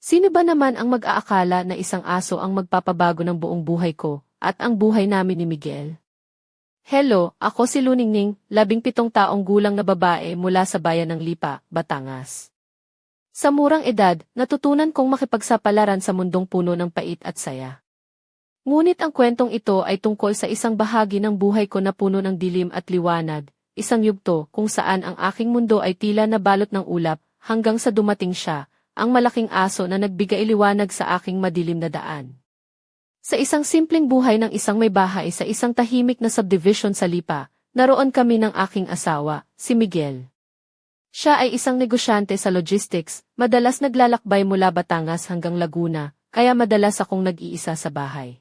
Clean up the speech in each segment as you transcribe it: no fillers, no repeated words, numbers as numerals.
Sino ba naman ang mag-aakala na isang aso ang magpapabago ng buong buhay ko, at ang buhay namin ni Miguel? Hello, ako si Luningning, 17 taong gulang na babae mula sa bayan ng Lipa, Batangas. Sa murang edad, natutunan kong makipagsapalaran sa mundong puno ng pait at saya. Ngunit ang kwentong ito ay tungkol sa isang bahagi ng buhay ko na puno ng dilim at liwanag, isang yugto kung saan ang aking mundo ay tila nabalot ng ulap, hanggang sa dumating siya, ang malaking aso na nagbigay liwanag sa aking madilim na daan. Sa isang simpleng buhay ng isang may bahay sa isang tahimik na subdivision sa Lipa, naroon kami ng aking asawa, si Miguel. Siya ay isang negosyante sa logistics, madalas naglalakbay mula Batangas hanggang Laguna, kaya madalas akong nag-iisa sa bahay.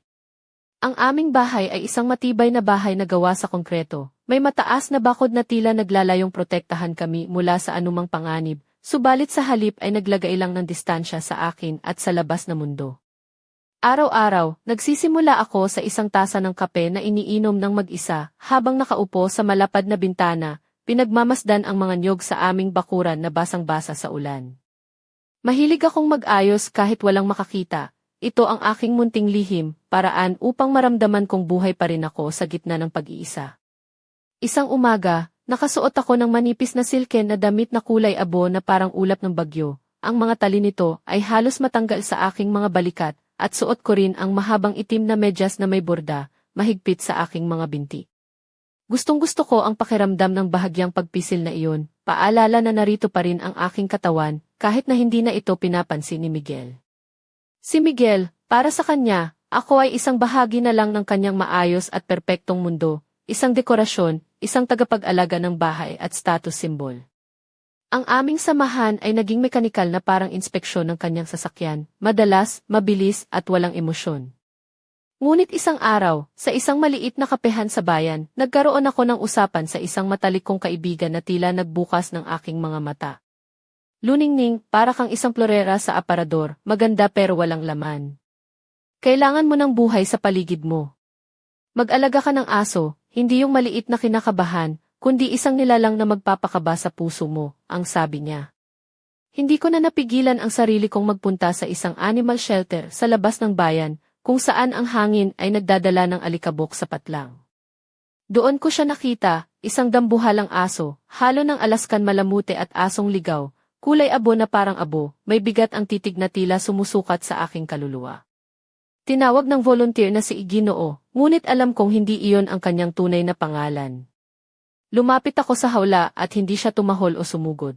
Ang aming bahay ay isang matibay na bahay na gawa sa konkreto, may mataas na bakod na tila naglalayong protektahan kami mula sa anumang panganib, subalit sa halip ay naglagay lang ng distansya sa akin at sa labas na mundo. Araw-araw, nagsisimula ako sa isang tasa ng kape na iniinom ng mag-isa, habang nakaupo sa malapad na bintana, pinagmamasdan ang mga niyog sa aming bakuran na basang-basa sa ulan. Mahilig akong mag-ayos kahit walang makakita, ito ang aking munting lihim, paraan upang maramdaman kong buhay pa rin ako sa gitna ng pag-iisa. Isang umaga, nakasuot ako ng manipis na silken na damit na kulay abo na parang ulap ng bagyo, ang mga tali nito ay halos matanggal sa aking mga balikat, at suot ko rin ang mahabang itim na medyas na may borda, mahigpit sa aking mga binti. Gustong-gusto ko ang pakiramdam ng bahagyang pagpisil na iyon, paalala na narito pa rin ang aking katawan, kahit na hindi na ito pinapansin ni Miguel. Si Miguel, para sa kanya, ako ay isang bahagi na lang ng kanyang maayos at perpektong mundo, isang dekorasyon, isang tagapag-alaga ng bahay at status symbol. Ang aming samahan ay naging mekanikal na parang inspeksyon ng kanyang sasakyan, madalas, mabilis at walang emosyon. Ngunit isang araw, sa isang maliit na kapehan sa bayan, nagkaroon ako ng usapan sa isang matalik kong kaibigan na tila nagbukas ng aking mga mata. Luningning, para kang isang florera sa aparador, maganda pero walang laman. Kailangan mo ng buhay sa paligid mo. Mag-alaga ka ng aso, hindi yung maliit na kinakabahan, kundi isang nilalang na magpapakaba sa puso mo, ang sabi niya. Hindi ko na napigilan ang sarili kong magpunta sa isang animal shelter sa labas ng bayan, kung saan ang hangin ay nagdadala ng alikabok sa patlang. Doon ko siya nakita, isang dambuhalang aso, halo ng Alaskan Malamute at asong ligaw, kulay abo na parang abo, may bigat ang titig na tila sumusukat sa aking kaluluwa. Tinawag ng volunteer na si Iginoo, ngunit alam kong hindi iyon ang kanyang tunay na pangalan. Lumapit ako sa hawla at hindi siya tumahol o sumugod.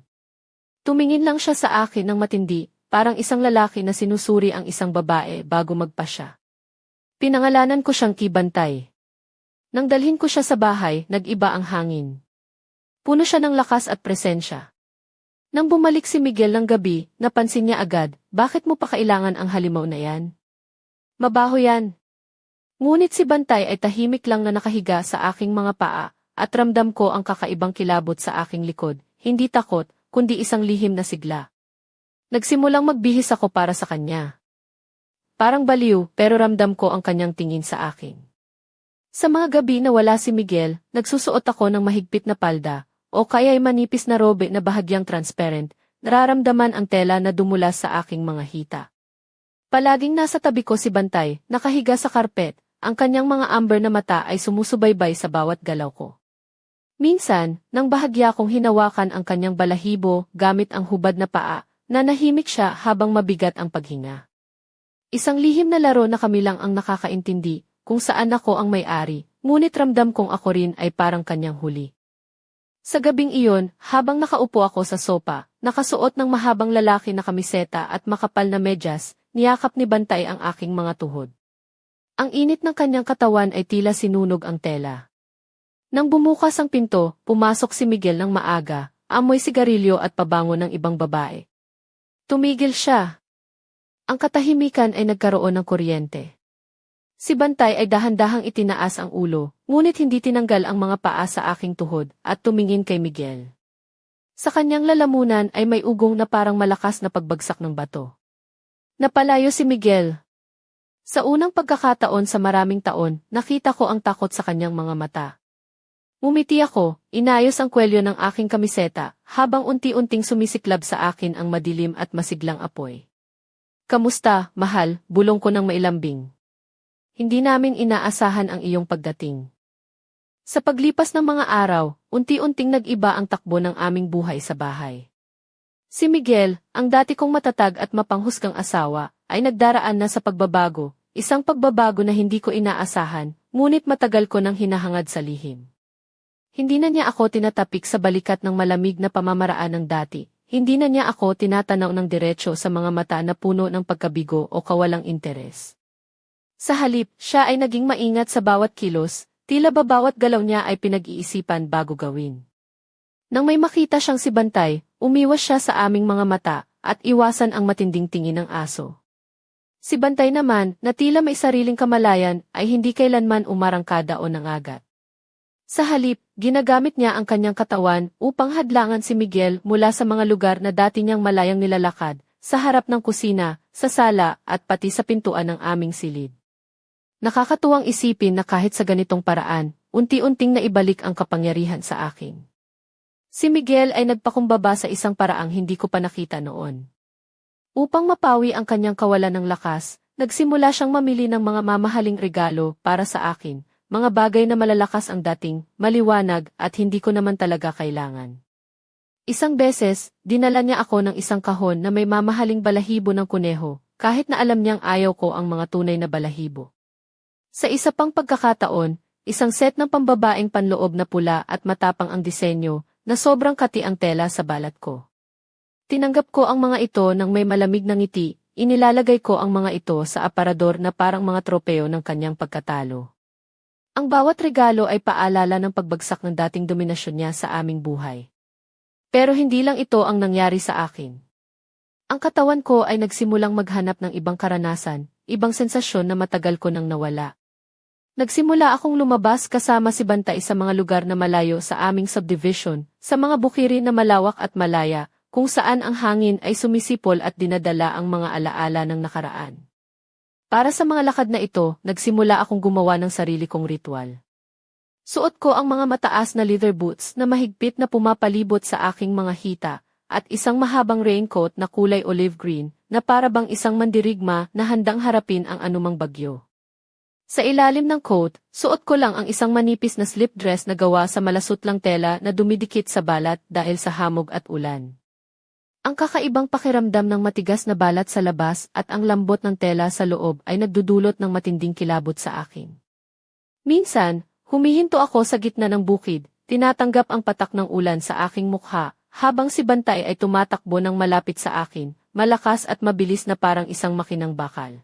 Tumingin lang siya sa akin ng matindi, parang isang lalaki na sinusuri ang isang babae bago magpasya. Pinangalanan ko siyang Kibantay. Nang dalhin ko siya sa bahay, nag-iba ang hangin. Puno siya ng lakas at presensya. Nang bumalik si Miguel ng gabi, napansin niya agad, bakit mo pa kailangan ang halimaw na yan? Mabaho yan. Ngunit si Bantay ay tahimik lang na nakahiga sa aking mga paa, at ramdam ko ang kakaibang kilabot sa aking likod, hindi takot, kundi isang lihim na sigla. Nagsimulang magbihis ako para sa kanya. Parang baliw, pero ramdam ko ang kanyang tingin sa akin. Sa mga gabi na wala si Miguel, nagsusuot ako ng mahigpit na palda, o kaya'y manipis na robe na bahagyang transparent, nararamdaman ang tela na dumulas sa aking mga hita. Palaging nasa tabi ko si Bantay, nakahiga sa karpet, ang kanyang mga amber na mata ay sumusubaybay sa bawat galaw ko. Minsan, nang bahagya kong hinawakan ang kanyang balahibo gamit ang hubad na paa, nanahimik siya habang mabigat ang paghinga. Isang lihim na laro na kami lang ang nakakaintindi, kung saan ako ang may-ari, ngunit ramdam kong ako rin ay parang kanyang huli. Sa gabing iyon, habang nakaupo ako sa sopa, nakasuot ng mahabang lalaki na kamiseta at makapal na medyas, niyakap ni Bantay ang aking mga tuhod. Ang init ng kanyang katawan ay tila sinunog ang tela. Nang bumukas ang pinto, pumasok si Miguel ng maaga, amoy sigarilyo at pabango ng ibang babae. Tumigil siya. Ang katahimikan ay nagkaroon ng kuryente. Si Bantay ay dahan-dahang itinaas ang ulo, ngunit hindi tinanggal ang mga paa sa aking tuhod, at tumingin kay Miguel. Sa kanyang lalamunan ay may ugong na parang malakas na pagbagsak ng bato. Napalayo si Miguel. Sa unang pagkakataon sa maraming taon, nakita ko ang takot sa kanyang mga mata. Ngumiti ako, inayos ang kwelyo ng aking kamiseta, habang unti-unting sumisiklab sa akin ang madilim at masiglang apoy. Kamusta, mahal, bulong ko ng mailambing. Hindi namin inaasahan ang iyong pagdating. Sa paglipas ng mga araw, unti-unting nag-iba ang takbo ng aming buhay sa bahay. Si Miguel, ang dati kong matatag at mapanghusgang asawa, ay nagdaraan na sa pagbabago, isang pagbabago na hindi ko inaasahan, ngunit matagal ko nang hinahangad sa lihim. Hindi na niya ako tinatapik sa balikat ng malamig na pamamaraan ng dati, hindi na niya ako tinatanaw ng diretsyo sa mga mata na puno ng pagkabigo o kawalang interes. Sa halip, siya ay naging maingat sa bawat kilos, tila ba bawat galaw niya ay pinag-iisipan bago gawin. Nang may makita siyang si Bantay, umiwas siya sa aming mga mata, at iwasan ang matinding tingin ng aso. Si Bantay naman, na tila may sariling kamalayan, ay hindi kailanman umarangkada o nangagat. Sa halip, ginagamit niya ang kanyang katawan upang hadlangan si Miguel mula sa mga lugar na dati niyang malayang nilalakad, sa harap ng kusina, sa sala, at pati sa pintuan ng aming silid. Nakakatuwang isipin na kahit sa ganitong paraan, unti-unting naibalik ang kapangyarihan sa akin. Si Miguel ay nagpakumbaba sa isang paraang hindi ko pa nakita noon. Upang mapawi ang kanyang kawalan ng lakas, nagsimula siyang mamili ng mga mamahaling regalo para sa akin, mga bagay na malalakas ang dating, maliwanag at hindi ko naman talaga kailangan. Isang beses, dinala niya ako ng isang kahon na may mamahaling balahibo ng kuneho, kahit na alam niyang ayaw ko ang mga tunay na balahibo. Sa isa pang pagkakataon, isang set ng pambabaeng panloob na pula at matapang ang disenyo, na sobrang kati ang tela sa balat ko. Tinanggap ko ang mga ito nang may malamig na ngiti, inilalagay ko ang mga ito sa aparador na parang mga tropeo ng kanyang pagkatalo. Ang bawat regalo ay paalala ng pagbagsak ng dating dominasyon niya sa aming buhay. Pero hindi lang ito ang nangyari sa akin. Ang katawan ko ay nagsimulang maghanap ng ibang karanasan, ibang sensasyon na matagal ko nang nawala. Nagsimula akong lumabas kasama si Bantay sa mga lugar na malayo sa aming subdivision, sa mga bukirin na malawak at malaya, kung saan ang hangin ay sumisipol at dinadala ang mga alaala ng nakaraan. Para sa mga lakad na ito, nagsimula akong gumawa ng sarili kong ritual. Suot ko ang mga mataas na leather boots na mahigpit na pumapalibot sa aking mga hita, at isang mahabang raincoat na kulay olive green, na para bang isang mandirigma na handang harapin ang anumang bagyo. Sa ilalim ng coat, suot ko lang ang isang manipis na slip dress na gawa sa malasutlang tela na dumidikit sa balat dahil sa hamog at ulan. Ang kakaibang pakiramdam ng matigas na balat sa labas at ang lambot ng tela sa loob ay nagdudulot ng matinding kilabot sa akin. Minsan, humihinto ako sa gitna ng bukid, tinatanggap ang patak ng ulan sa aking mukha, habang si Bantay ay tumatakbo ng malapit sa akin, malakas at mabilis na parang isang makinang bakal.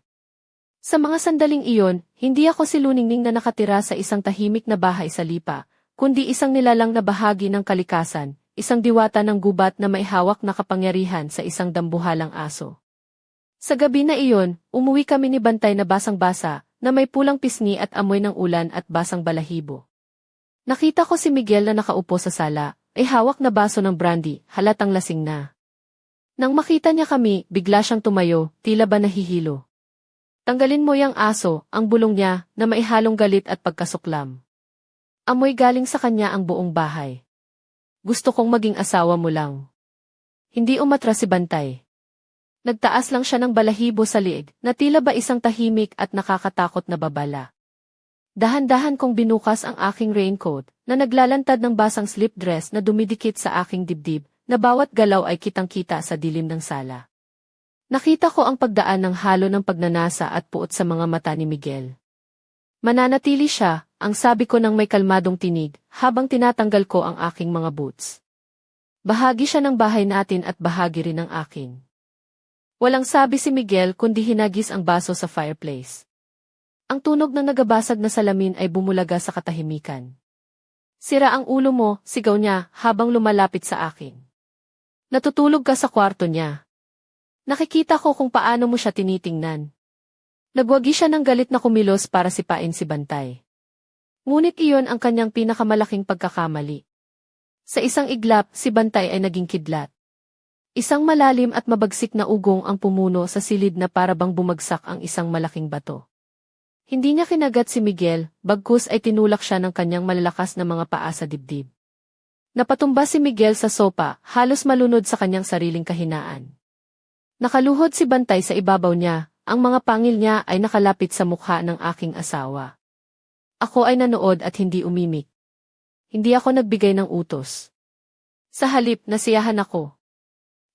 Sa mga sandaling iyon, hindi ako si Luningning na nakatira sa isang tahimik na bahay sa lipa, kundi isang nilalang na bahagi ng kalikasan, isang diwata ng gubat na may hawak na kapangyarihan sa isang dambuhalang aso. Sa gabi na iyon, umuwi kami ni Bantay na basang-basa, na may pulang pisngi at amoy ng ulan at basang balahibo. Nakita ko si Miguel na nakaupo sa sala, ay hawak na baso ng brandy, halatang lasing na. Nang makita niya kami, bigla siyang tumayo, tila ba nahihilo. Tanggalin mo yang aso, ang bulong niya, na may halong galit at pagkasuklam. Amoy galing sa kanya ang buong bahay. Gusto kong maging asawa mo lang. Hindi umatras si Bantay. Nagtaas lang siya ng balahibo sa liig, na tila ba isang tahimik at nakakatakot na babala. Dahan-dahan kong binukas ang aking raincoat, na naglalantad ng basang slip dress na dumidikit sa aking dibdib, na bawat galaw ay kitang-kita sa dilim ng sala. Nakita ko ang pagdaan ng halo ng pagnanasa at puot sa mga mata ni Miguel. Mananatili siya, ang sabi ko ng may kalmadong tinig, habang tinatanggal ko ang aking mga boots. Bahagi siya ng bahay natin at bahagi rin ng akin. Walang sabi si Miguel kundi hinagis ang baso sa fireplace. Ang tunog ng nagabasag na salamin ay bumulaga sa katahimikan. Sira ang ulo mo, sigaw niya, habang lumalapit sa akin. Natutulog ka sa kwarto niya. Nakikita ko kung paano mo siya tinitingnan. Nagwagi siya ng galit na kumilos para sipain si Bantay. Ngunit iyon ang kanyang pinakamalaking pagkakamali. Sa isang iglap, si Bantay ay naging kidlat. Isang malalim at mabagsik na ugong ang pumuno sa silid na para bang bumagsak ang isang malaking bato. Hindi niya kinagat si Miguel, bagkus ay tinulak siya ng kanyang malalakas na mga paa sa dibdib. Napatumba si Miguel sa sopa, halos malunod sa kanyang sariling kahinaan. Nakaluhod si Bantay sa ibabaw niya, ang mga pangil niya ay nakalapit sa mukha ng aking asawa. Ako ay nanood at hindi umimik. Hindi ako nagbigay ng utos. Sa halip, nasiyahan ako.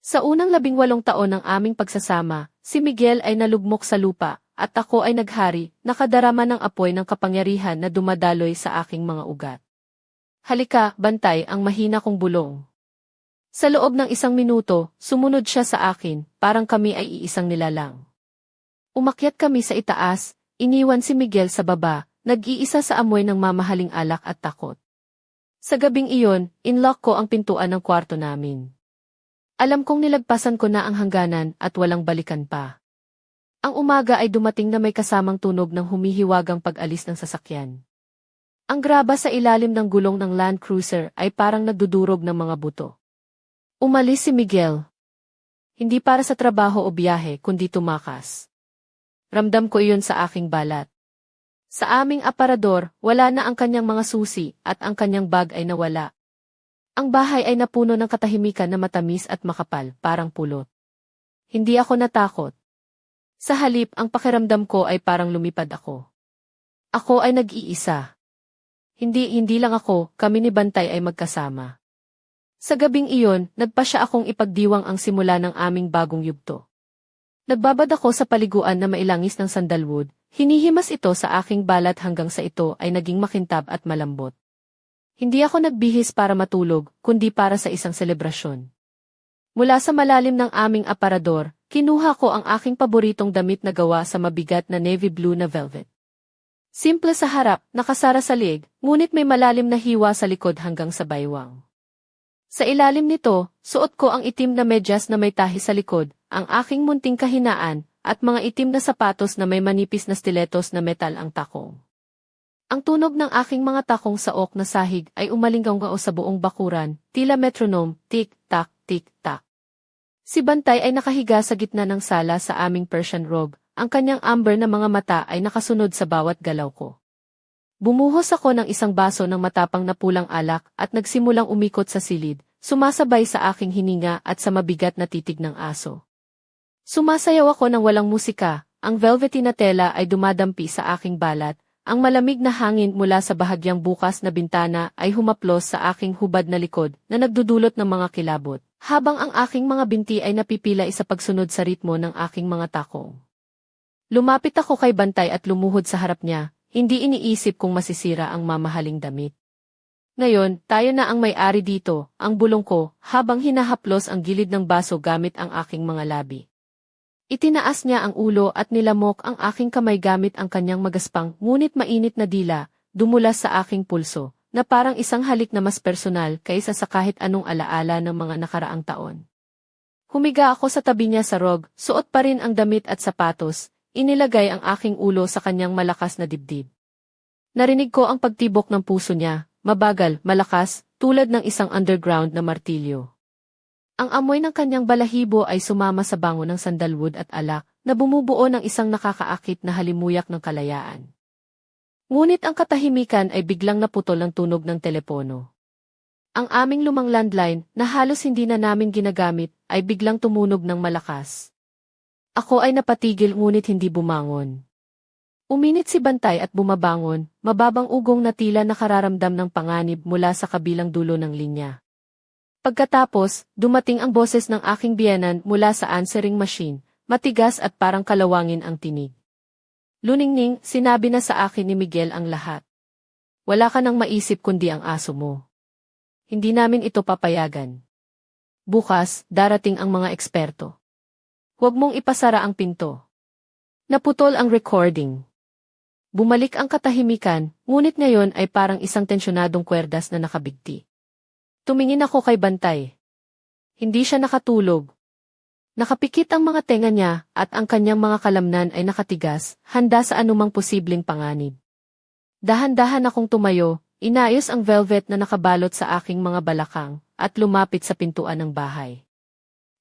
Sa unang 18 taon ng aming pagsasama, si Miguel ay nalugmok sa lupa, at ako ay naghari, nakadarama ng apoy ng kapangyarihan na dumadaloy sa aking mga ugat. Halika, Bantay, ang mahina kong bulong. Sa loob ng 1 minuto, sumunod siya sa akin, parang kami ay iisang nilalang. Umakyat kami sa itaas, iniwan si Miguel sa baba, nag-iisa sa amoy ng mamahaling alak at takot. Sa gabing iyon, inlock ko ang pintuan ng kwarto namin. Alam kong nilagpasan ko na ang hangganan at walang balikan pa. Ang umaga ay dumating na may kasamang tunog ng humihiwagang pag-alis ng sasakyan. Ang graba sa ilalim ng gulong ng Land Cruiser ay parang nagdudurog ng mga buto. Umalis si Miguel. Hindi para sa trabaho o biyahe kundi tumakas. Ramdam ko iyon sa aking balat. Sa aming aparador, wala na ang kanyang mga susi at ang kanyang bag ay nawala. Ang bahay ay napuno ng katahimikan na matamis at makapal, parang pulot. Hindi ako natakot. Sa halip, ang pakiramdam ko ay parang lumipad ako. Ako ay nag-iisa. Hindi lang ako, kami ni Bantay ay magkasama. Sa gabing iyon, nagpasya akong ipagdiwang ang simula ng aming bagong yugto. Nagbabad ako sa paliguan na mailangis ng sandalwood, hinihimas ito sa aking balat hanggang sa ito ay naging makintab at malambot. Hindi ako nagbihis para matulog, kundi para sa isang selebrasyon. Mula sa malalim ng aming aparador, kinuha ko ang aking paboritong damit na gawa sa mabigat na navy blue na velvet. Simple sa harap, nakasara sa leeg, ngunit may malalim na hiwa sa likod hanggang sa baywang. Sa ilalim nito, suot ko ang itim na medyas na may tahi sa likod, ang aking munting kahinaan, at mga itim na sapatos na may manipis na stilettos na metal ang takong. Ang tunog ng aking mga takong sa oak na sahig ay umalinggaw sa buong bakuran, tila metronome, tik-tak, tik-tak. Si Bantay ay nakahiga sa gitna ng sala sa aming Persian rug, ang kanyang amber na mga mata ay nakasunod sa bawat galaw ko. Bumuhos ako ng 1 baso ng matapang na pulang alak at nagsimulang umikot sa silid, sumasabay sa aking hininga at sa mabigat na titig ng aso. Sumasayaw ako ng walang musika, ang velvety na tela ay dumadampi sa aking balat, ang malamig na hangin mula sa bahagyang bukas na bintana ay humaplos sa aking hubad na likod na nagdudulot ng mga kilabot, habang ang aking mga binti ay napipila sa pagsunod sa ritmo ng aking mga takong. Lumapit ako kay Bantay at lumuhod sa harap niya, hindi iniisip kung masisira ang mamahaling damit. Ngayon, tayo na ang may-ari dito, ang bulong ko, habang hinahaplos ang gilid ng baso gamit ang aking mga labi. Itinaas niya ang ulo at nilamok ang aking kamay gamit ang kanyang magaspang ngunit mainit na dila, dumulas sa aking pulso, na parang isang halik na mas personal kaysa sa kahit anong alaala ng mga nakaraang taon. Humiga ako sa tabi niya sa rug, suot pa rin ang damit at sapatos, inilagay ang aking ulo sa kanyang malakas na dibdib. Narinig ko ang pagtibok ng puso niya, mabagal, malakas, tulad ng isang underground na martilyo. Ang amoy ng kanyang balahibo ay sumama sa bango ng sandalwood at alak na bumubuo ng isang nakakaakit na halimuyak ng kalayaan. Ngunit ang katahimikan ay biglang naputol ng tunog ng telepono. Ang aming lumang landline na halos hindi na namin ginagamit ay biglang tumunog ng malakas. Ako ay napatigil ngunit hindi bumangon. Uminit si Bantay at bumabangon, mababang ugong na tila nakararamdam ng panganib mula sa kabilang dulo ng linya. Pagkatapos, dumating ang boses ng aking biyenan mula sa answering machine, matigas at parang kalawangin ang tinig. Luningning, sinabi na sa akin ni Miguel ang lahat. Wala ka nang maisip kundi ang aso mo. Hindi namin ito papayagan. Bukas, darating ang mga eksperto. Huwag mong ipasara ang pinto. Naputol ang recording. Bumalik ang katahimikan, ngunit ngayon ay parang isang tensyonadong kwerdas na nakabigti. Tumingin ako kay Bantay. Hindi siya nakatulog. Nakapikit ang mga tenga niya at ang kanyang mga kalamnan ay nakatigas, handa sa anumang posibleng panganib. Dahan-dahan akong tumayo, inayos ang velvet na nakabalot sa aking mga balakang, at lumapit sa pintuan ng bahay.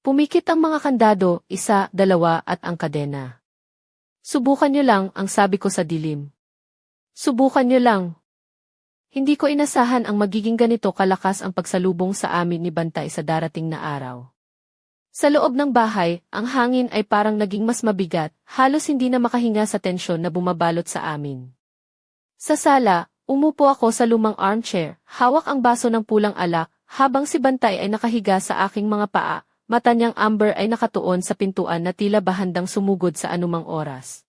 Pumikit ang mga kandado, 1, 2 at ang kadena. Subukan niyo lang, ang sabi ko sa dilim. Subukan niyo lang. Hindi ko inasahan ang magiging ganito kalakas ang pagsalubong sa amin ni Bantay sa darating na araw. Sa loob ng bahay, ang hangin ay parang naging mas mabigat, halos hindi na makahinga sa tensyon na bumabalot sa amin. Sa sala, umupo ako sa lumang armchair, hawak ang baso ng pulang alak, habang si Bantay ay nakahiga sa aking mga paa, mata niyang amber ay nakatuon sa pintuan na tila bahandang sumugod sa anumang oras.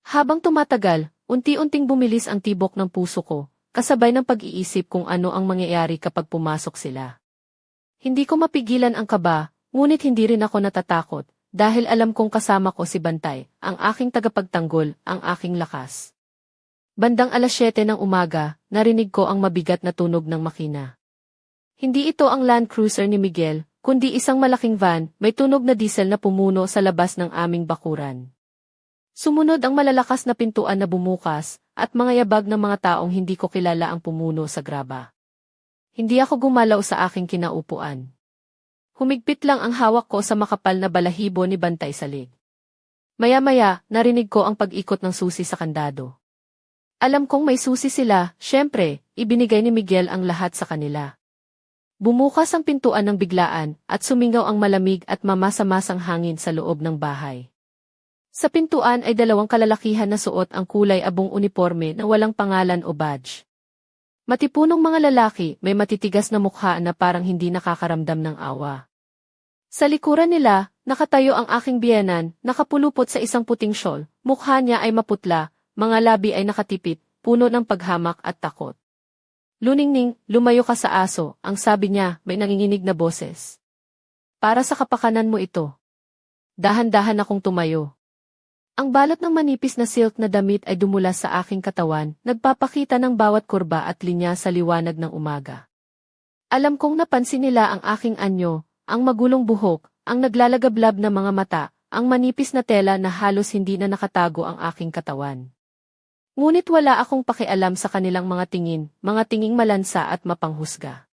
Habang tumatagal, unti-unting bumilis ang tibok ng puso ko, kasabay ng pag-iisip kung ano ang mangyayari kapag pumasok sila. Hindi ko mapigilan ang kaba, ngunit hindi rin ako natatakot, dahil alam kong kasama ko si Bantay, ang aking tagapagtanggol, ang aking lakas. Bandang 7:00 ng umaga, narinig ko ang mabigat na tunog ng makina. Hindi ito ang Land Cruiser ni Miguel, kundi isang malaking van, may tunog na diesel na pumuno sa labas ng aming bakuran. Sumunod ang malalakas na pintuan na bumukas, at mga yabag ng mga taong hindi ko kilala ang pumuno sa graba. Hindi ako gumalaw sa aking kinaupuan. Humigpit lang ang hawak ko sa makapal na balahibo ni Bantay sa leg. Maya-maya, narinig ko ang pag-ikot ng susi sa kandado. Alam kong may susi sila, syempre, ibinigay ni Miguel ang lahat sa kanila. Bumukas ang pintuan ng biglaan, at sumingaw ang malamig at mamasa-masang hangin sa loob ng bahay. Sa pintuan ay 2 kalalakihan na suot ang kulay abong uniforme na walang pangalan o badge. Matipunong mga lalaki, may matitigas na mukha na parang hindi nakakaramdam ng awa. Sa likuran nila, nakatayo ang aking biyenan, nakapulupot sa isang puting shawl, mukha niya ay maputla, mga labi ay nakatipit, puno ng paghamak at takot. Luningning, lumayo ka sa aso, ang sabi niya, may nanginginig na boses. Para sa kapakanan mo ito. Dahan-dahan akong tumayo. Ang balot ng manipis na silk na damit ay dumulas sa aking katawan, nagpapakita ng bawat kurba at linya sa liwanag ng umaga. Alam kong napansin nila ang aking anyo, ang magulong buhok, ang naglalagablab na mga mata, ang manipis na tela na halos hindi na nakatago ang aking katawan. Ngunit wala akong pakialam sa kanilang mga tinging malansa at mapanghusga.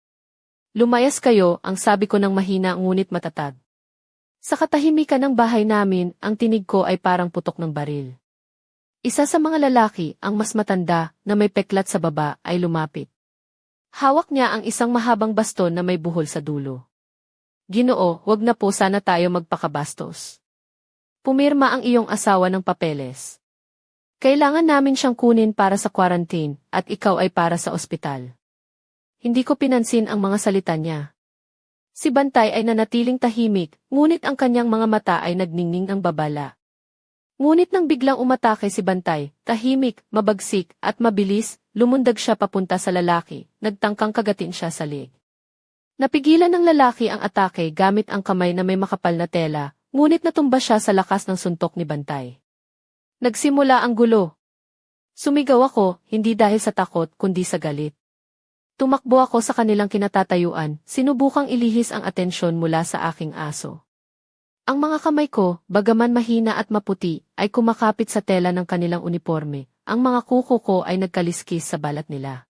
Lumayas kayo, ang sabi ko ng mahina ngunit matatag. Sa katahimikan ng bahay namin, ang tinig ko ay parang putok ng baril. Isa sa mga lalaki, ang mas matanda, na may peklat sa baba, ay lumapit. Hawak niya ang isang mahabang baston na may buhol sa dulo. Ginoo, wag na po sana tayo magpakabastos. Pumirma ang iyong asawa ng papeles. Kailangan namin siyang kunin para sa quarantine, at ikaw ay para sa ospital. Hindi ko pinansin ang mga salita niya. Si Bantay ay nanatiling tahimik, ngunit ang kanyang mga mata ay nagningning ng babala. Ngunit nang biglang umatake si Bantay, tahimik, mabagsik, at mabilis, lumundag siya papunta sa lalaki, nagtangkang kagatin siya sa leg. Napigilan ng lalaki ang atake gamit ang kamay na may makapal na tela, ngunit natumba siya sa lakas ng suntok ni Bantay. Nagsimula ang gulo. Sumigaw ako, hindi dahil sa takot kundi sa galit. Tumakbo ako sa kanilang kinatatayuan, sinubukang ilihis ang atensyon mula sa aking aso. Ang mga kamay ko, bagaman mahina at maputi, ay kumakapit sa tela ng kanilang uniforme, ang mga kuko ko ay nagkaliskis sa balat nila.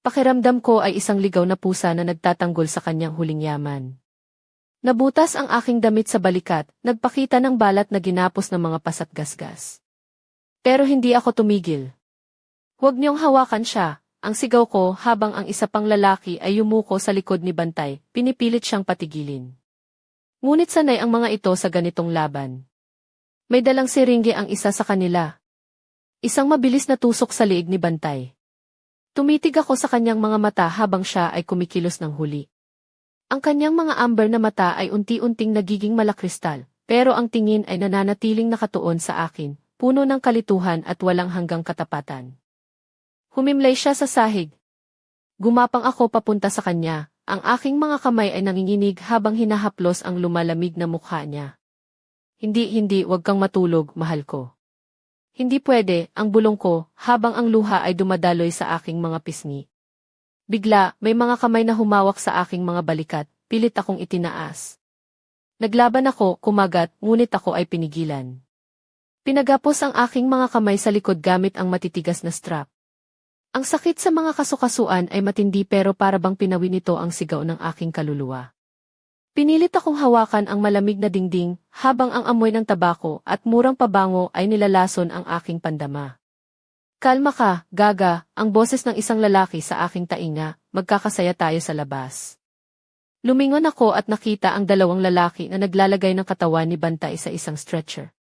Pakiramdam ko ay isang ligaw na pusa na nagtatanggol sa kanyang huling yaman. Nabutas ang aking damit sa balikat, nagpakita ng balat na ginapos ng mga pasat gasgas. Pero hindi ako tumigil. Huwag niyong hawakan siya, ang sigaw ko habang ang isa pang lalaki ay yumuko sa likod ni Bantay, pinipilit siyang patigilin. Ngunit sanay ang mga ito sa ganitong laban. May dalang siringge ang isa sa kanila. Isang mabilis na tusok sa liig ni Bantay. Tumitig ako sa kanyang mga mata habang siya ay kumikilos ng huli. Ang kanyang mga amber na mata ay unti-unting nagiging malakristal, pero ang tingin ay nananatiling nakatuon sa akin, puno ng kalituhan at walang hanggang katapatan. Humimlay siya sa sahig. Gumapang ako papunta sa kanya, ang aking mga kamay ay nanginginig habang hinahaplos ang lumalamig na mukha niya. Hindi, wag kang matulog, mahal ko. Hindi pwede, ang bulong ko, habang ang luha ay dumadaloy sa aking mga pisngi. Bigla, may mga kamay na humawak sa aking mga balikat, pilit akong itinaas. Naglaban ako, kumagat, ngunit ako ay pinigilan. Pinagapos ang aking mga kamay sa likod gamit ang matitigas na strap. Ang sakit sa mga kasukasuan ay matindi pero para bang pinawi nito ang sigaw ng aking kaluluwa. Pinilit akong hawakan ang malamig na dingding habang ang amoy ng tabako at murang pabango ay nilalason ang aking pandama. Kalma ka, Gaga, ang boses ng isang lalaki sa aking tainga, magkakasaya tayo sa labas. Lumingon ako at nakita ang dalawang lalaki na naglalagay ng katawan ni Bantay sa isang stretcher.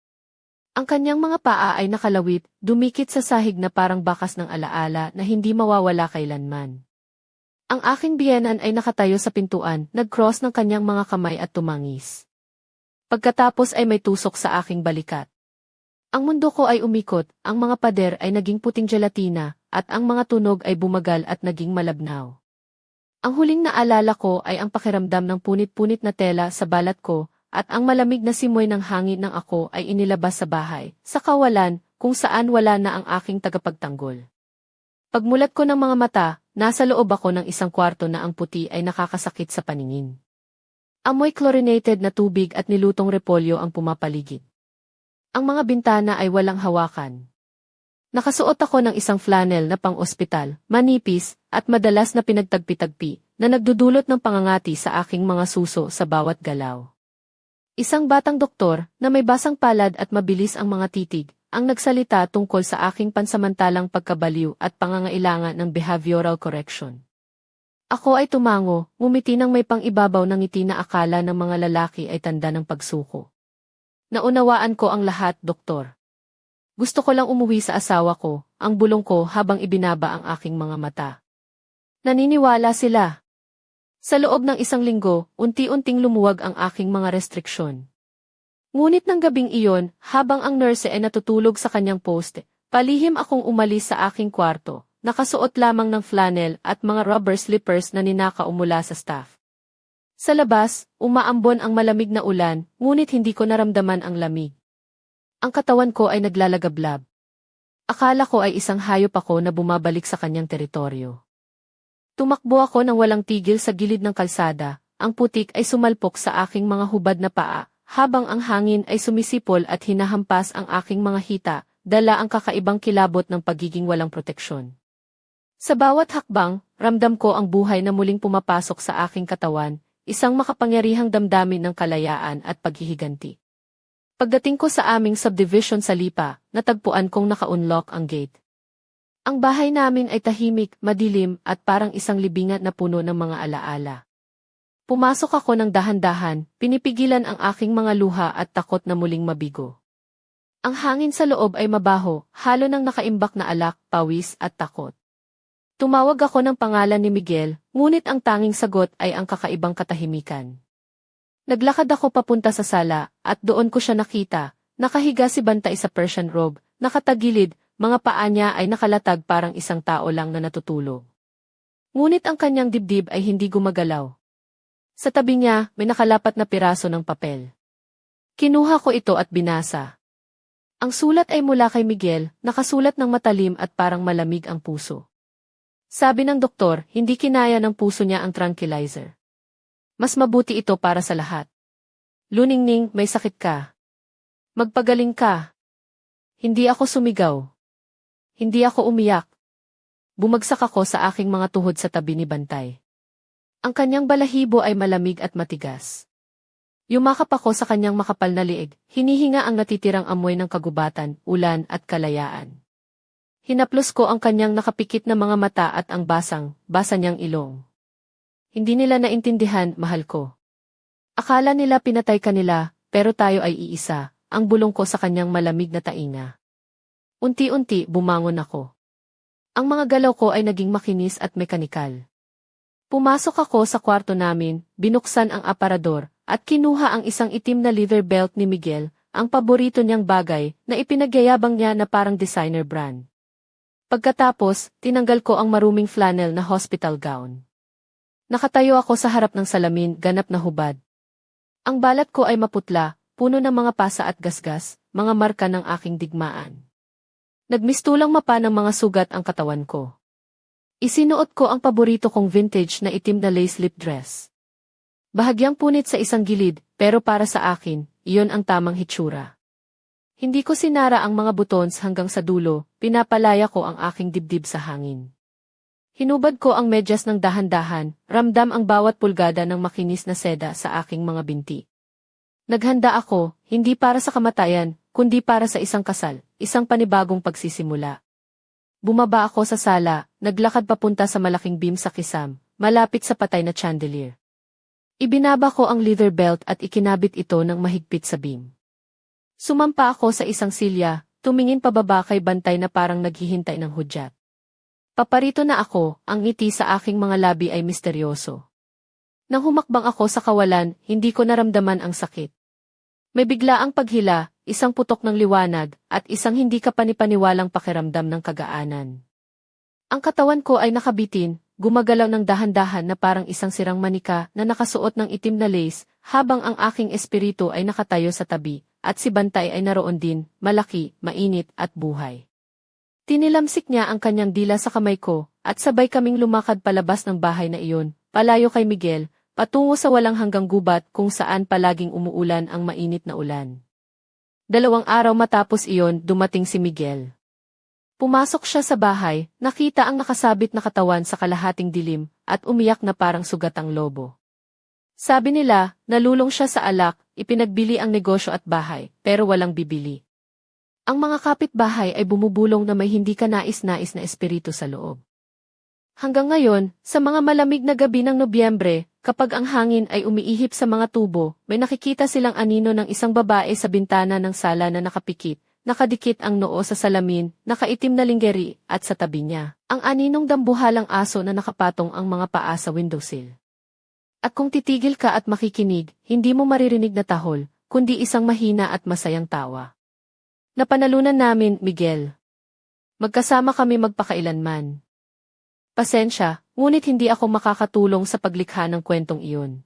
Ang kanyang mga paa ay nakalawit, dumikit sa sahig na parang bakas ng alaala na hindi mawawala kailanman. Ang aking biyenan ay nakatayo sa pintuan, nag-cross ng kanyang mga kamay at tumangis. Pagkatapos ay may tusok sa aking balikat. Ang mundo ko ay umikot, ang mga pader ay naging puting gelatina, at ang mga tunog ay bumagal at naging malabnaw. Ang huling naalala ko ay ang pakiramdam ng punit-punit na tela sa balat ko, at ang malamig na simoy ng hangin ng ako ay inilabas sa bahay, sa kawalan, kung saan wala na ang aking tagapagtanggol. Pagmulat ko ng mga mata, nasa loob ako ng isang kwarto na ang puti ay nakakasakit sa paningin. Amoy chlorinated na tubig at nilutong repolyo ang pumapaligid. Ang mga bintana ay walang hawakan. Nakasuot ako ng isang flannel na pang-ospital, manipis, at madalas na pinagtagpi-tagpi, na nagdudulot ng pangangati sa aking mga suso sa bawat galaw. Isang batang doktor, na may basang palad at mabilis ang mga titig, ang nagsalita tungkol sa aking pansamantalang pagkabaliw at pangangailangan ng behavioral correction. Ako ay tumango, ngumiti ng may pang-ibabaw ng ngiti na akala ng mga lalaki ay tanda ng pagsuko. Naunawaan ko ang lahat, doktor. Gusto ko lang umuwi sa asawa ko, ang bulong ko habang ibinaba ang aking mga mata. Naniniwala sila. Sa loob ng isang linggo, unti-unting lumuwag ang aking mga restriksyon. Ngunit ng gabing iyon, habang ang nurse ay natutulog sa kanyang poste, palihim akong umalis sa aking kwarto. Nakasuot lamang ng flannel at mga rubber slippers na ninakaw mula sa staff. Sa labas, umaambon ang malamig na ulan, ngunit hindi ko naramdaman ang lamig. Ang katawan ko ay naglalagablab. Akala ko ay isang hayop ako na bumabalik sa kanyang teritoryo. Tumakbo ako ng walang tigil sa gilid ng kalsada, ang putik ay sumalpok sa aking mga hubad na paa, habang ang hangin ay sumisipol at hinahampas ang aking mga hita, dala ang kakaibang kilabot ng pagiging walang proteksyon. Sa bawat hakbang, ramdam ko ang buhay na muling pumapasok sa aking katawan, isang makapangyarihang damdamin ng kalayaan at paghihiganti. Pagdating ko sa aming subdivision sa Lipa, natagpuan kong naka-unlock ang gate. Ang bahay namin ay tahimik, madilim, at parang isang libingan na puno ng mga alaala. Pumasok ako ng dahan-dahan, pinipigilan ang aking mga luha at takot na muling mabigo. Ang hangin sa loob ay mabaho, halo ng nakaimbak na alak, pawis at takot. Tumawag ako ng pangalan ni Miguel, ngunit ang tanging sagot ay ang kakaibang katahimikan. Naglakad ako papunta sa sala, at doon ko siya nakita, nakahiga si Bantay sa Persian robe, nakatagilid, mga paa niya ay nakalatag parang isang tao lang na natutulog. Ngunit ang kanyang dibdib ay hindi gumagalaw. Sa tabi niya, may nakalapat na piraso ng papel. Kinuha ko ito at binasa. Ang sulat ay mula kay Miguel, nakasulat ng matalim at parang malamig ang puso. Sabi ng doktor, hindi kinaya ng puso niya ang tranquilizer. Mas mabuti ito para sa lahat. Luningning, may sakit ka. Magpagaling ka. Hindi ako sumigaw. Hindi ako umiyak. Bumagsak ako sa aking mga tuhod sa tabi ni Bantay. Ang kanyang balahibo ay malamig at matigas. Yumakap ako sa kanyang makapal na liig, hinihinga ang natitirang amoy ng kagubatan, ulan at kalayaan. Hinaplos ko ang kanyang nakapikit na mga mata at ang basa niyang ilong. Hindi nila naintindihan, mahal ko. Akala nila pinatay ka nila, pero tayo ay iisa, ang bulong ko sa kanyang malamig na tainga. Unti-unti bumangon ako. Ang mga galaw ko ay naging makinis at mekanikal. Pumasok ako sa kwarto namin, binuksan ang aparador, at kinuha ang isang itim na leather belt ni Miguel, ang paborito niyang bagay, na ipinagyayabang niya na parang designer brand. Pagkatapos, tinanggal ko ang maruming flannel na hospital gown. Nakatayo ako sa harap ng salamin, ganap na hubad. Ang balat ko ay maputla, puno ng mga pasa at gasgas, mga marka ng aking digmaan. Nagmistulang mapa ng mga sugat ang katawan ko. Isinuot ko ang paborito kong vintage na itim na lace lip dress. Bahagyang punit sa isang gilid, pero para sa akin, iyon ang tamang hitsura. Hindi ko sinara ang mga buttons hanggang sa dulo, pinapalaya ko ang aking dibdib sa hangin. Hinubad ko ang medyas ng dahan-dahan, ramdam ang bawat pulgada ng makinis na seda sa aking mga binti. Naghanda ako, hindi para sa kamatayan, kundi para sa isang kasal, isang panibagong pagsisimula. Bumaba ako sa sala, naglakad papunta sa malaking beam sa kisam, malapit sa patay na chandelier. Ibinaba ko ang leather belt at ikinabit ito ng mahigpit sa beam. Sumampa ako sa isang silya, tumingin pababa kay Bantay na parang naghihintay ng hudyat. Paparito na ako, ang ngiti sa aking mga labi ay misteryoso. Nang humakbang ako sa kawalan, hindi ko naramdaman ang sakit. May biglaang paghila, isang putok ng liwanag, at isang hindi kapanipaniwalang pakiramdam ng kagaanan. Ang katawan ko ay nakabitin, gumagalaw ng dahan-dahan na parang isang sirang manika na nakasuot ng itim na lace, habang ang aking espiritu ay nakatayo sa tabi, at si Bantay ay naroon din, malaki, mainit, at buhay. Tinilamsik niya ang kanyang dila sa kamay ko, at sabay kaming lumakad palabas ng bahay na iyon, palayo kay Miguel, patungo sa walang hanggang gubat kung saan palaging umuulan ang mainit na ulan. 2 araw matapos iyon, dumating si Miguel. Pumasok siya sa bahay, nakita ang nakasabit na katawan sa kalahating dilim, at umiyak na parang sugat ang lobo. Sabi nila, nalulong siya sa alak, ipinagbili ang negosyo at bahay, pero walang bibili. Ang mga kapitbahay ay bumubulong na may hindi ka nais-nais na espiritu sa loob. Hanggang ngayon, sa mga malamig na gabi ng Nobyembre, kapag ang hangin ay umiihip sa mga tubo, may nakikita silang anino ng isang babae sa bintana ng sala na nakapikit. Nakadikit ang noo sa salamin, nakaitim na linggeri, at sa tabi niya, ang aninong dambuhalang aso na nakapatong ang mga paa sa windowsill. At kung titigil ka at makikinig, hindi mo maririnig na tahol, kundi isang mahina at masayang tawa. Napanalunan namin, Miguel. Magkasama kami magpakailanman. Pasensya, ngunit hindi ako makakatulong sa paglikha ng kwentong iyon.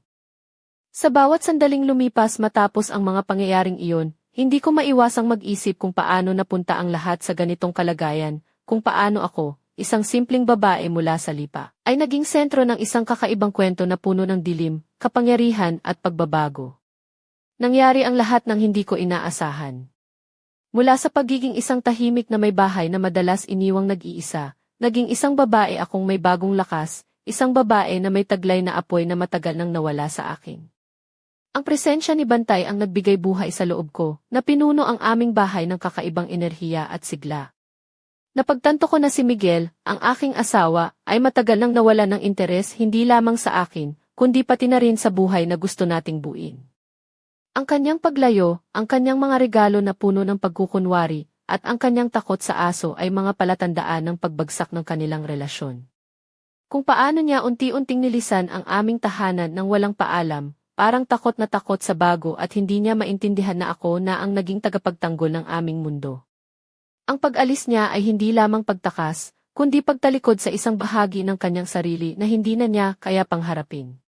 Sa bawat sandaling lumipas matapos ang mga pangyayaring iyon, hindi ko maiwasang mag-isip kung paano napunta ang lahat sa ganitong kalagayan, kung paano ako, isang simpleng babae mula sa lipa, ay naging sentro ng isang kakaibang kwento na puno ng dilim, kapangyarihan at pagbabago. Nangyari ang lahat ng hindi ko inaasahan. Mula sa pagiging isang tahimik na may bahay na madalas iniwang nag-iisa, naging isang babae akong may bagong lakas, isang babae na may taglay na apoy na matagal nang nawala sa akin. Ang presensya ni Bantay ang nagbigay buhay sa loob ko, na pinuno ang aming bahay ng kakaibang enerhiya at sigla. Napagtanto ko na si Miguel, ang aking asawa, ay matagal nang nawala ng interes hindi lamang sa akin, kundi pati na rin sa buhay na gusto nating buuin. Ang kanyang paglayo, ang kanyang mga regalo na puno ng pagkukunwari, at ang kanyang takot sa aso ay mga palatandaan ng pagbagsak ng kanilang relasyon. Kung paano niya unti-unting nilisan ang aming tahanan nang walang paalam, parang takot na takot sa bago at hindi niya maintindihan na ako na ang naging tagapagtanggol ng aming mundo. Ang pag-alis niya ay hindi lamang pagtakas, kundi pagtalikod sa isang bahagi ng kanyang sarili na hindi na niya kaya pangharapin.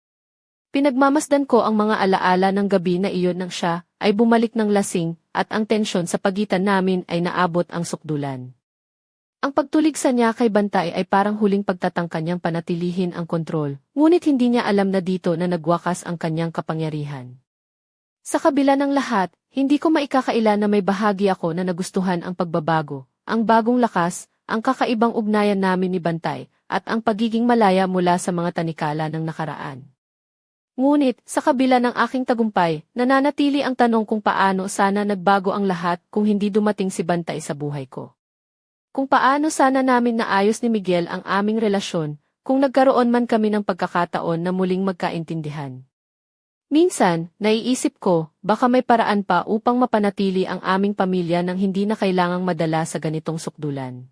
Pinagmamasdan ko ang mga alaala ng gabi na iyon nang siya ay bumalik ng lasing at ang tensyon sa pagitan namin ay naabot ang sukdulan. Ang pagtuligsa niya kay Bantay ay parang huling pagtatangka niyang panatilihin ang kontrol, ngunit hindi niya alam na dito na nagwakas ang kanyang kapangyarihan. Sa kabila ng lahat, hindi ko maikakaila na may bahagi ako na nagustuhan ang pagbabago, ang bagong lakas, ang kakaibang ugnayan namin ni Bantay, at ang pagiging malaya mula sa mga tanikala ng nakaraan. Ngunit, sa kabila ng aking tagumpay, nananatili ang tanong kung paano sana nagbago ang lahat kung hindi dumating si Bantay sa buhay ko. Kung paano sana namin naayos ni Miguel ang aming relasyon, kung nagkaroon man kami ng pagkakataon na muling magkaintindihan. Minsan, naiisip ko, baka may paraan pa upang mapanatili ang aming pamilya nang hindi na kailangang madala sa ganitong sukdulan.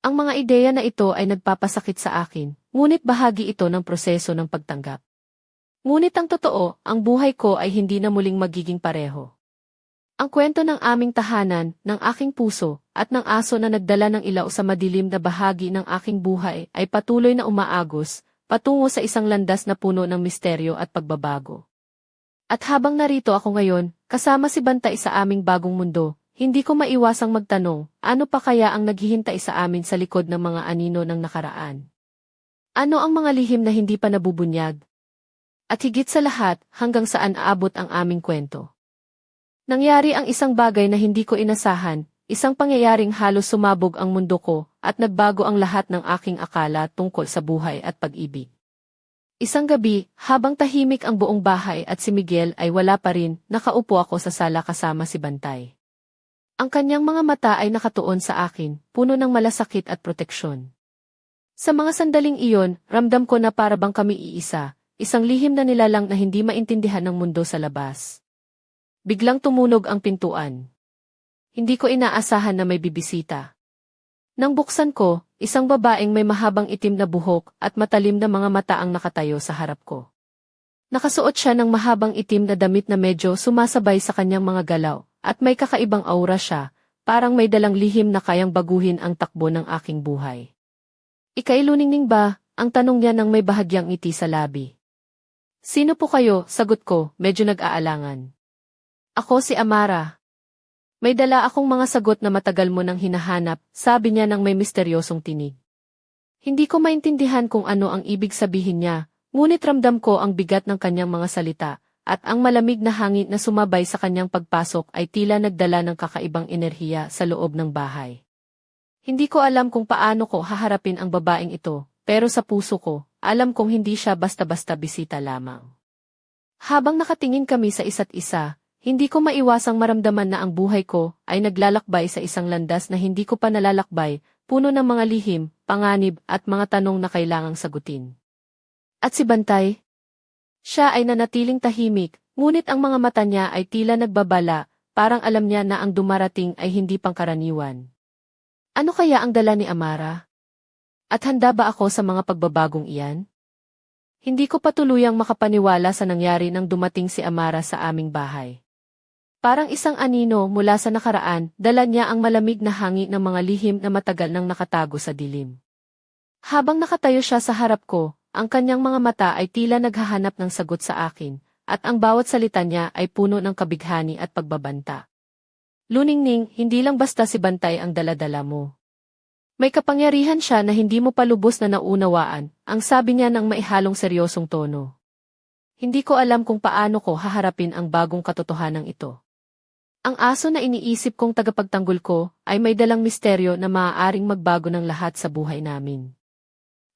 Ang mga ideya na ito ay nagpapasakit sa akin, ngunit bahagi ito ng proseso ng pagtanggap. Ngunit ang totoo, ang buhay ko ay hindi na muling magiging pareho. Ang kwento ng aming tahanan, ng aking puso, at ng aso na nagdala ng ilaw sa madilim na bahagi ng aking buhay ay patuloy na umaagos, patungo sa isang landas na puno ng misteryo at pagbabago. At habang narito ako ngayon, kasama si Bantay sa aming bagong mundo, hindi ko maiwasang magtanong, ano pa kaya ang naghihintay sa amin sa likod ng mga anino ng nakaraan? Ano ang mga lihim na hindi pa nabubunyag? At higit sa lahat, hanggang saan aabot ang aming kwento? Nangyari ang isang bagay na hindi ko inasahan, isang pangyayaring halos sumabog ang mundo ko at nagbago ang lahat ng aking akala tungkol sa buhay at pag-ibig. Isang gabi, habang tahimik ang buong bahay at si Miguel ay wala pa rin, nakaupo ako sa sala kasama si Bantay. Ang kanyang mga mata ay nakatuon sa akin, puno ng malasakit at proteksyon. Sa mga sandaling iyon, ramdam ko na para bang kami iisa, isang lihim na nilalang na hindi maintindihan ng mundo sa labas. Biglang tumunog ang pintuan. Hindi ko inaasahan na may bibisita. Nang buksan ko, isang babaeng may mahabang itim na buhok at matalim na mga mata ang nakatayo sa harap ko. Nakasuot siya ng mahabang itim na damit na medyo sumasabay sa kanyang mga galaw, at may kakaibang aura siya, parang may dalang lihim na kayang baguhin ang takbo ng aking buhay. "Ika'y Luningning ba?" ang tanong niya nang may bahagyang ngiti sa labi. "Sino po kayo?" sagot ko, medyo nag-aalangan. "Ako si Amara." "May dala akong mga sagot na matagal mo nang hinahanap," sabi niya nang may misteryosong tinig. Hindi ko maintindihan kung ano ang ibig sabihin niya, ngunit ramdam ko ang bigat ng kanyang mga salita, at ang malamig na hangin na sumabay sa kanyang pagpasok ay tila nagdala ng kakaibang enerhiya sa loob ng bahay. Hindi ko alam kung paano ko haharapin ang babaeng ito, pero sa puso ko, alam kong hindi siya basta-basta bisita lamang. Habang nakatingin kami sa isa't isa, hindi ko maiwasang maramdaman na ang buhay ko ay naglalakbay sa isang landas na hindi ko pa nalalakbay, puno ng mga lihim, panganib at mga tanong na kailangang sagutin. At si Bantay? Siya ay nanatiling tahimik, ngunit ang mga mata niya ay tila nagbabala, parang alam niya na ang dumarating ay hindi pangkaraniwan. Ano kaya ang dala ni Amara? At handa ba ako sa mga pagbabagong iyan? Hindi ko pa tuluyang makapaniwala sa nangyari nang dumating si Amara sa aming bahay. Parang isang anino mula sa nakaraan, dala niya ang malamig na hangin ng mga lihim na matagal nang nakatago sa dilim. Habang nakatayo siya sa harap ko, ang kanyang mga mata ay tila naghahanap ng sagot sa akin, at ang bawat salita niya ay puno ng kabighani at pagbabanta. "Luningning, hindi lang basta si Bantay ang dala-dala mo. May kapangyarihan siya na hindi mo pa lubos na naunawaan," ang sabi niya ng maihalong seryosong tono. Hindi ko alam kung paano ko haharapin ang bagong katotohanan ito. Ang aso na iniisip kong tagapagtanggol ko ay may dalang misteryo na maaaring magbago ng lahat sa buhay namin.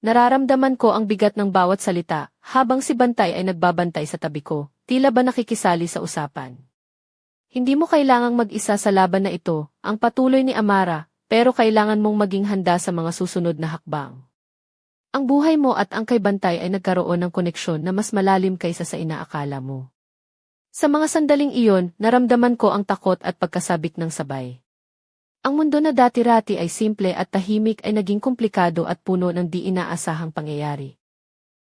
Nararamdaman ko ang bigat ng bawat salita, habang si Bantay ay nagbabantay sa tabi ko, tila ba nakikisali sa usapan. "Hindi mo kailangang mag-isa sa laban na ito," ang patuloy ni Amara, "pero kailangan mong maging handa sa mga susunod na hakbang. Ang buhay mo at ang kay Bantay ay nagkaroon ng koneksyon na mas malalim kaysa sa inaakala mo." Sa mga sandaling iyon, naramdaman ko ang takot at pagkasabik ng sabay. Ang mundo na dati-rati ay simple at tahimik ay naging komplikado at puno ng di inaasahang pangyayari.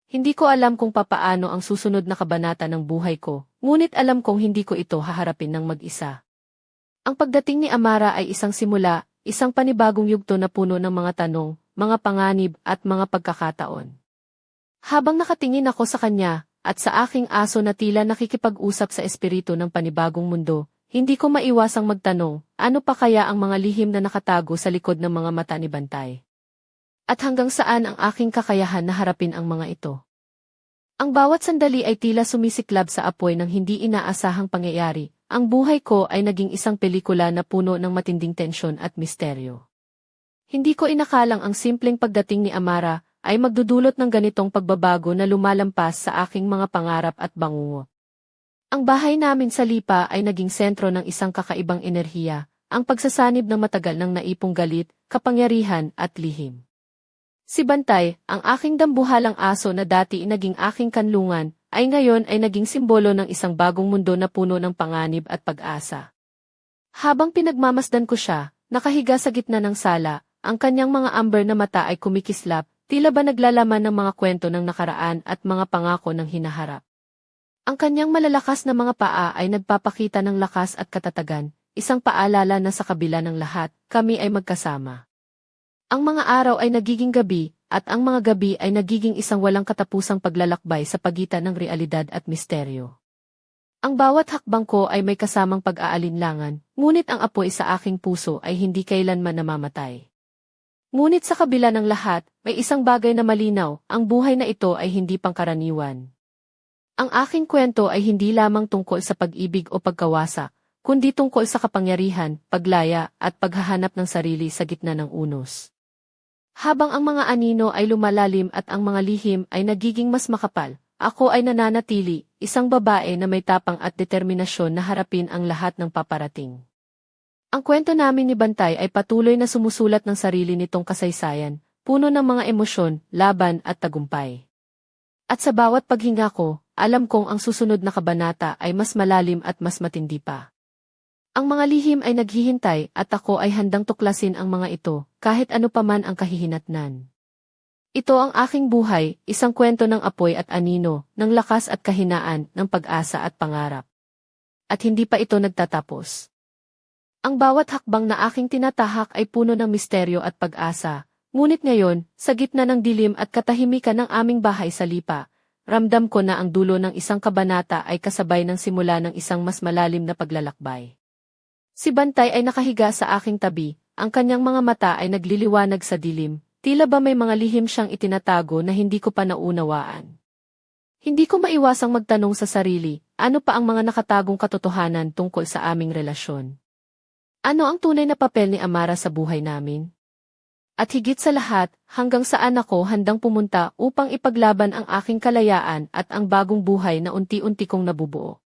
Hindi ko alam kung papaano ang susunod na kabanata ng buhay ko, ngunit alam kong hindi ko ito haharapin ng mag-isa. Ang pagdating ni Amara ay isang simula, isang panibagong yugto na puno ng mga tanong, mga panganib at mga pagkakataon. Habang nakatingin ako sa kanya, at sa aking aso na tila nakikipag-usap sa espiritu ng panibagong mundo, hindi ko maiwasang magtanong, ano pa kaya ang mga lihim na nakatago sa likod ng mga mata ni Bantay? At hanggang saan ang aking kakayahan na harapin ang mga ito? Ang bawat sandali ay tila sumisiklab sa apoy ng hindi inaasahang pangyayari. Ang buhay ko ay naging isang pelikula na puno ng matinding tensyon at misteryo. Hindi ko inakalang ang simpleng pagdating ni Amara ay magdudulot ng ganitong pagbabago na lumalampas sa aking mga pangarap at bangungot. Ang bahay namin sa Lipa ay naging sentro ng isang kakaibang enerhiya, ang pagsasanib ng matagal ng naipong galit, kapangyarihan at lihim. Si Bantay, ang aking dambuhalang aso na dati naging aking kanlungan, ay ngayon ay naging simbolo ng isang bagong mundo na puno ng panganib at pag-asa. Habang pinagmamasdan ko siya, nakahiga sa gitna ng sala, ang kanyang mga amber na mata ay kumikislap, tila ba naglalaman ng mga kwento ng nakaraan at mga pangako ng hinaharap. Ang kanyang malalakas na mga paa ay nagpapakita ng lakas at katatagan, isang paalala na sa kabila ng lahat, kami ay magkasama. Ang mga araw ay nagiging gabi, at ang mga gabi ay nagiging isang walang katapusang paglalakbay sa pagitan ng realidad at misteryo. Ang bawat hakbang ko ay may kasamang pag-aalinlangan, ngunit ang apoy sa aking puso ay hindi kailanman namamatay. Ngunit sa kabila ng lahat, may isang bagay na malinaw, ang buhay na ito ay hindi pangkaraniwan. Ang aking kwento ay hindi lamang tungkol sa pag-ibig o pagkawasak, kundi tungkol sa kapangyarihan, paglaya, at paghahanap ng sarili sa gitna ng unos. Habang ang mga anino ay lumalalim at ang mga lihim ay nagiging mas makapal, ako ay nananatili, isang babae na may tapang at determinasyon na harapin ang lahat ng paparating. Ang kwento namin ni Bantay ay patuloy na sumusulat ng sarili nitong kasaysayan, puno ng mga emosyon, laban at tagumpay. At sa bawat paghinga ko, alam kong ang susunod na kabanata ay mas malalim at mas matindi pa. Ang mga lihim ay naghihintay at ako ay handang tuklasin ang mga ito, kahit ano paman ang kahihinatnan. Ito ang aking buhay, isang kwento ng apoy at anino, ng lakas at kahinaan, ng pag-asa at pangarap. At hindi pa ito nagtatapos. Ang bawat hakbang na aking tinatahak ay puno ng misteryo at pag-asa, ngunit ngayon, sa gitna ng dilim at katahimikan ng aming bahay sa lipa, ramdam ko na ang dulo ng isang kabanata ay kasabay ng simula ng isang mas malalim na paglalakbay. Si Bantay ay nakahiga sa aking tabi, ang kanyang mga mata ay nagliliwanag sa dilim, tila ba may mga lihim siyang itinatago na hindi ko pa naunawaan. Hindi ko maiwasang magtanong sa sarili, ano pa ang mga nakatagong katotohanan tungkol sa aming relasyon? Ano ang tunay na papel ni Amara sa buhay namin? At higit sa lahat, hanggang saan ako handang pumunta upang ipaglaban ang aking kalayaan at ang bagong buhay na unti-unti kong nabubuo.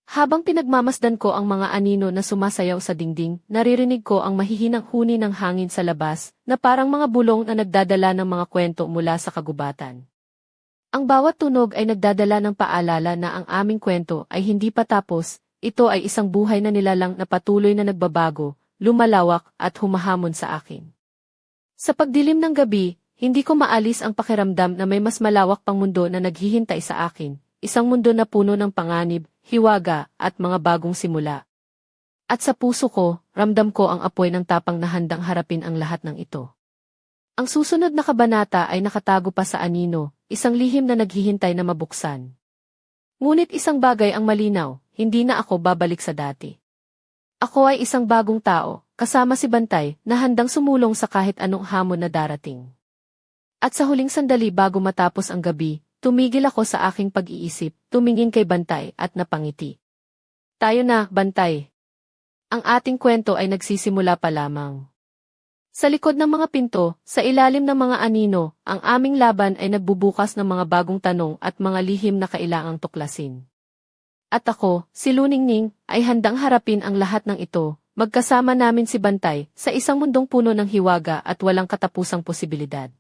Habang pinagmamasdan ko ang mga anino na sumasayaw sa dingding, naririnig ko ang mahihinang huni ng hangin sa labas, na parang mga bulong na nagdadala ng mga kwento mula sa kagubatan. Ang bawat tunog ay nagdadala ng paalala na ang aming kwento ay hindi pa tapos, ito ay isang buhay na nilalang na patuloy na nagbabago, lumalawak at humahamon sa akin. Sa pagdilim ng gabi, hindi ko maalis ang pakiramdam na may mas malawak pang mundo na naghihintay sa akin, isang mundo na puno ng panganib, hiwaga, at mga bagong simula. At sa puso ko, ramdam ko ang apoy ng tapang na handang harapin ang lahat ng ito. Ang susunod na kabanata ay nakatago pa sa anino, isang lihim na naghihintay na mabuksan. Ngunit isang bagay ang malinaw, hindi na ako babalik sa dati. Ako ay isang bagong tao, kasama si Bantay, na handang sumulong sa kahit anong hamon na darating. At sa huling sandali bago matapos ang gabi, tumigil ako sa aking pag-iisip, tumingin kay Bantay at napangiti. Tayo na, Bantay. Ang ating kwento ay nagsisimula pa lamang. Sa likod ng mga pinto, sa ilalim ng mga anino, ang aming laban ay nagbubukas ng mga bagong tanong at mga lihim na kailangang tuklasin. At ako, si Luningning, ay handang harapin ang lahat ng ito, magkasama namin si Bantay, sa isang mundong puno ng hiwaga at walang katapusang posibilidad.